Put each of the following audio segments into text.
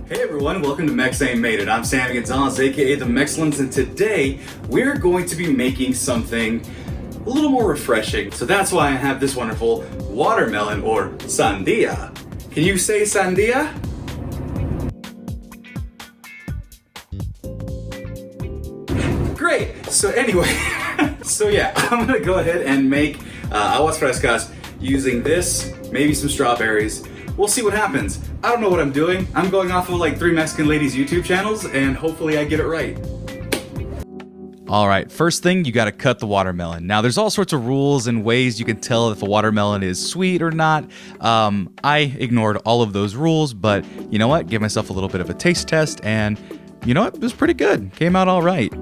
Hey everyone, welcome to Mex Ain't Made It. I'm Sammy Gonzalez, aka the Mexcellence, and today we're going to be making something a little more refreshing. So that's why I have this wonderful watermelon or sandia. Can you say sandia? Great! So anyway, I'm gonna go ahead and make Aguas Frescas using this, maybe some strawberries. We'll see what happens. I don't know what I'm doing. I'm going off of like 3 Mexican ladies' YouTube channels, and hopefully I get it right. All right, first thing, you gotta cut the watermelon. Now, there's all sorts of rules and ways you can tell if a watermelon is sweet or not. I ignored all of those rules, but you know what? Give myself a little bit of a taste test, and you know what? It was pretty good. Came out all right.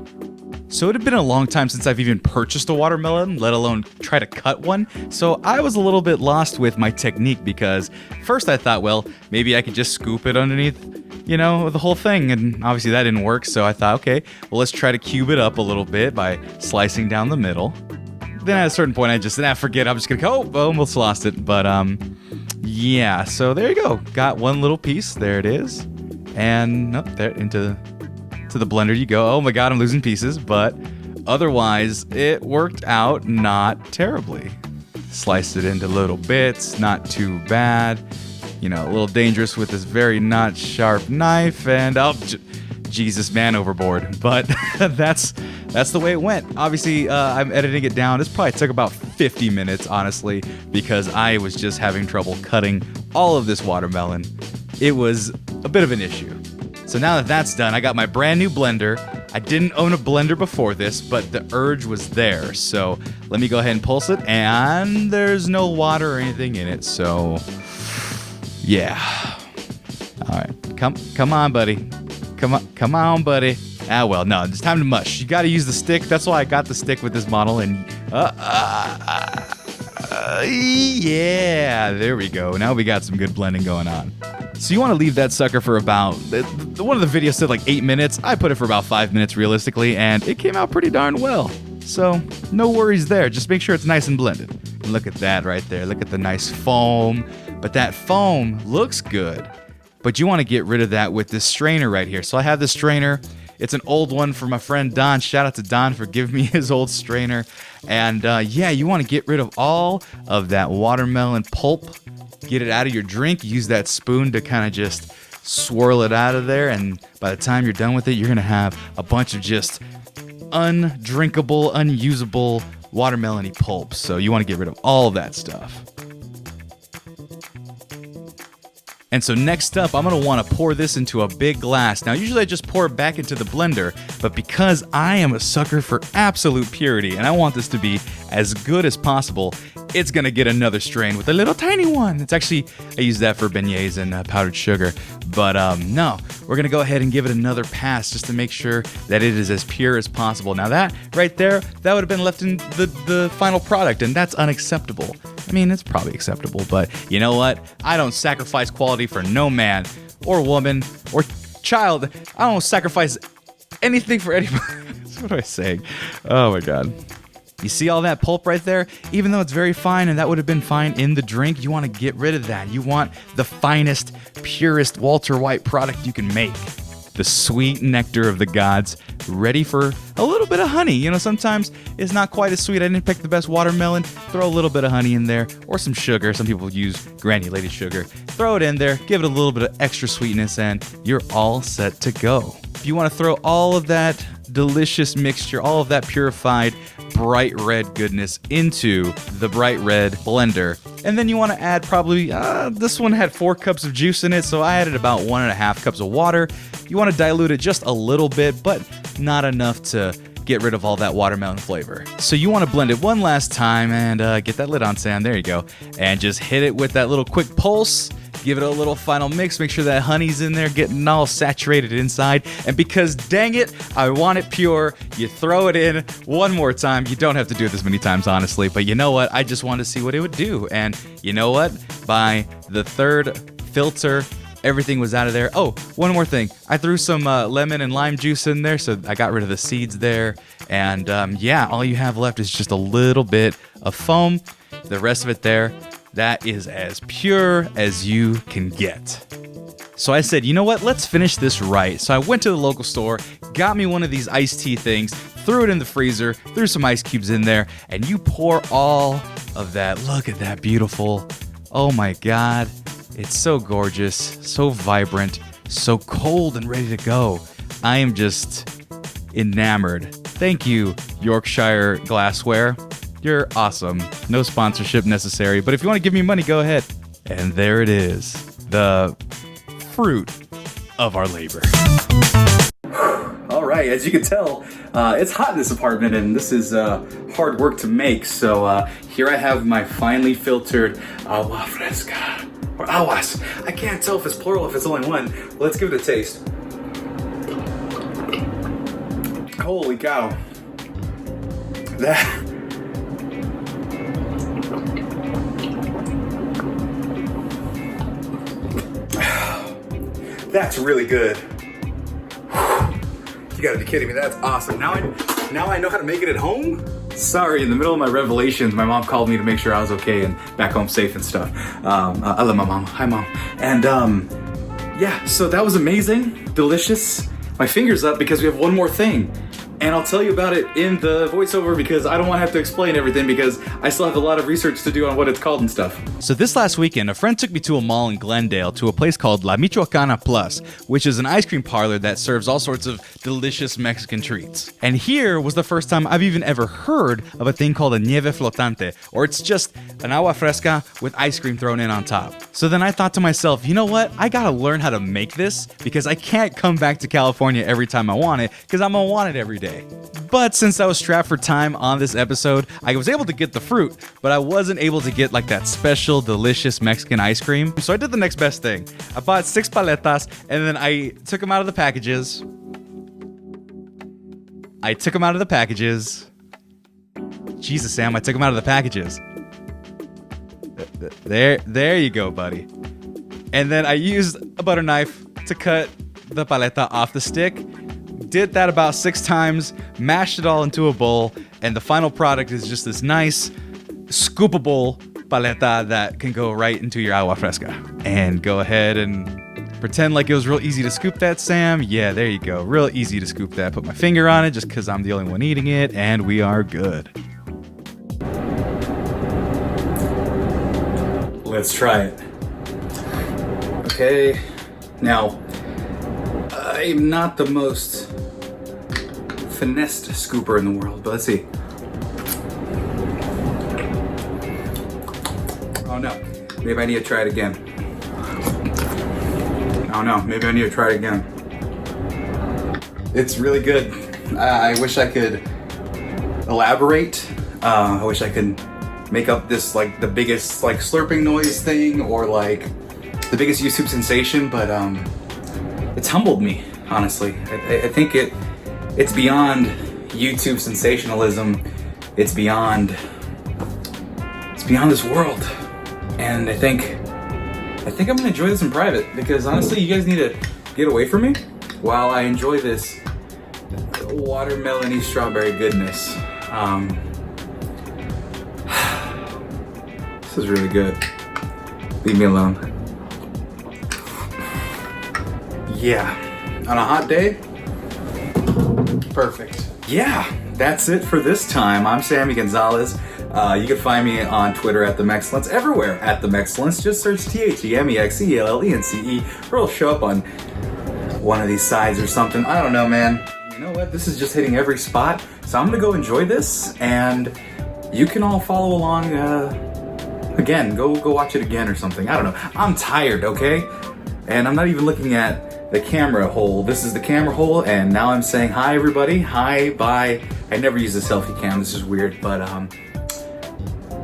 So it had been a long time since I've even purchased a watermelon, let alone try to cut one. So I was a little bit lost with my technique because first I thought, well, maybe I could just scoop it underneath, you know, the whole thing. And obviously that didn't work. So I thought, okay, well, let's try to cube it up a little bit by slicing down the middle. Then at a certain point, I just said, forget it. I'm just going to go, oh, almost lost it. But yeah, so there you go. Got one little piece. There it is. And there into the blender you go. Oh my god, I'm losing pieces, but otherwise it worked out not terribly. Sliced it into little bits, not too bad. You know, a little dangerous with this very not sharp knife, and Jesus, man overboard. But that's the way it went. Obviously, I'm editing it down. This probably took about 50 minutes, honestly, because I was just having trouble cutting all of this watermelon. It was a bit of an issue. So now that that's done, I got my brand new blender. I didn't own a blender before this, but the urge was there. So let me go ahead and pulse it, and there's no water or anything in it. So yeah. All right, come on, buddy. Come on, buddy. Well, no, it's time to mush. You got to use the stick. That's why I got the stick with this model. And yeah, there we go. Now we got some good blending going on. So you want to leave that sucker for about, one of the videos said like 8 minutes. I put it for about 5 minutes realistically, and it came out pretty darn well. So no worries there. Just make sure it's nice and blended. Look at that right there. Look at the nice foam. But that foam looks good. But you want to get rid of that with this strainer right here. So I have this strainer. It's an old one for my friend Don. Shout out to Don for giving me his old strainer. And yeah, you want to get rid of all of that watermelon pulp. Get it out of your drink. Use that spoon to kind of just swirl it out of there. And by the time you're done with it, you're going to have a bunch of just undrinkable, unusable watermelon-y pulp. So you want to get rid of all of that stuff. And so next up, I'm going to want to pour this into a big glass. Now, usually I just pour it back into the blender, but because I am a sucker for absolute purity and I want this to be as good as possible, it's going to get another strain with a little tiny one. It's actually, I use that for beignets and powdered sugar. But no, we're going to go ahead and give it another pass just to make sure that it is as pure as possible. Now that right there, that would have been left in the final product, and that's unacceptable. I mean, it's probably acceptable, but you know what? I don't sacrifice quality for no man or woman or child. I don't sacrifice anything for anybody. What am I saying? Oh my god. You see all that pulp right there? Even though it's very fine and that would have been fine in the drink, you want to get rid of that. You want the finest, purest Walter White product you can make. The sweet nectar of the gods, ready for a little bit of honey. You know, sometimes it's not quite as sweet. I didn't pick the best watermelon. Throw a little bit of honey in there, or some sugar. Some people use granulated sugar. Throw it in there, give it a little bit of extra sweetness, and you're all set to go. If you want to throw all of that delicious mixture, all of that purified bright red goodness into the bright red blender, and then you want to add probably, this one had 4 cups of juice in it, so I added about 1.5 cups of water. You want to dilute it just a little bit, but not enough to get rid of all that watermelon flavor. So you want to blend it one last time and get that lid on, Sam. There you go. And just hit it with that little quick pulse. Give it a little final mix. Make sure that honey's in there, getting all saturated inside. And because, dang it, I want it pure, you throw it in one more time. You don't have to do it this many times, honestly. But you know what? I just wanted to see what it would do. And you know what? By the third filter Everything was out of there. Oh, one more thing. I threw some lemon and lime juice in there, so I got rid of the seeds there. And yeah, all you have left is just a little bit of foam. The rest of it there, that is as pure as you can get. So I said, you know what? Let's finish this right. So I went to the local store, got me one of these iced tea things, threw it in the freezer, threw some ice cubes in there, and you pour all of that. Look at that beautiful. Oh my God. It's so gorgeous, so vibrant, so cold and ready to go. I am just enamored. Thank you, Yorkshire Glassware. You're awesome. No sponsorship necessary, but if you want to give me money, go ahead. And there it is. The fruit of our labor. All right, as you can tell, it's hot in this apartment, and this is hard work to make. So here I have my finely filtered Agua Fresca, or Aguas. I can't tell if it's plural, if it's only one. Let's give it a taste. Holy cow. That's really good. You gotta be kidding me, that's awesome. Now I know how to make it at home? Sorry, in the middle of my revelations, my mom called me to make sure I was okay and back home safe and stuff. I love my mom. Hi, Mom. And yeah, so that was amazing, delicious. My finger's up because we have one more thing. And I'll tell you about it in the voiceover because I don't want to have to explain everything because I still have a lot of research to do on what it's called and stuff. So this last weekend, a friend took me to a mall in Glendale to a place called La Michoacana Plus, which is an ice cream parlor that serves all sorts of delicious Mexican treats. And here was the first time I've even ever heard of a thing called a nieve flotante, or it's just an agua fresca with ice cream thrown in on top. So then I thought to myself, you know what? I gotta learn how to make this because I can't come back to California every time I want it because I'm gonna want it every day. But since I was strapped for time on this episode, I was able to get the fruit, but I wasn't able to get like that special, delicious Mexican ice cream. So I did the next best thing. I bought 6 paletas and then I took them out of the packages. Jesus, Sam, I took them out of the packages. There you go, buddy. And then I used a butter knife to cut the paleta off the stick. Did that about 6 times, mashed it all into a bowl, and the final product is just this nice, scoopable paleta that can go right into your agua fresca. And go ahead and pretend like it was real easy to scoop that, Sam. Yeah, there you go. Real easy to scoop that. Put my finger on it just because I'm the only one eating it, and we are good. Let's try it. Okay, now, I'm not the most finessed scooper in the world, but let's see. Oh no, maybe I need to try it again. Oh no, maybe I need to try it again. It's really good. I wish I could elaborate. I wish I could make up this like the biggest like slurping noise thing or like the biggest YouTube sensation, but it's humbled me, honestly. I think it's beyond YouTube sensationalism. It's beyond this world. And I think I'm gonna enjoy this in private because honestly, you guys need to get away from me while I enjoy this watermelon-y strawberry goodness. This is really good. Leave me alone. Yeah, on a hot day, perfect. Yeah, that's it for this time. I'm Sammy Gonzalez. You can find me on Twitter at the Mexcellence, everywhere at the Mexcellence. Just search TheMexcellence, or it'll show up on one of these sides or something. I don't know, man. You know what? This is just hitting every spot. So I'm gonna go enjoy this, and you can all follow along. Again, go watch it again or something. I don't know. I'm tired, okay? And I'm not even looking at the camera hole. This is the camera hole, and now I'm saying hi, everybody. Hi, bye. I never use a selfie cam. This is weird, but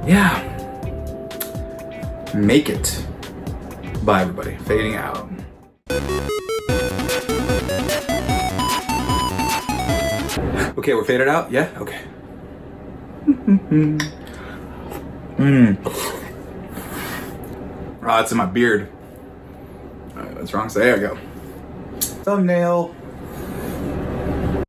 yeah. Make it. Bye, everybody. Fading out. Okay, we're faded out? Yeah? Okay. Oh, it's in my beard. That's wrong. So there we go. Thumbnail.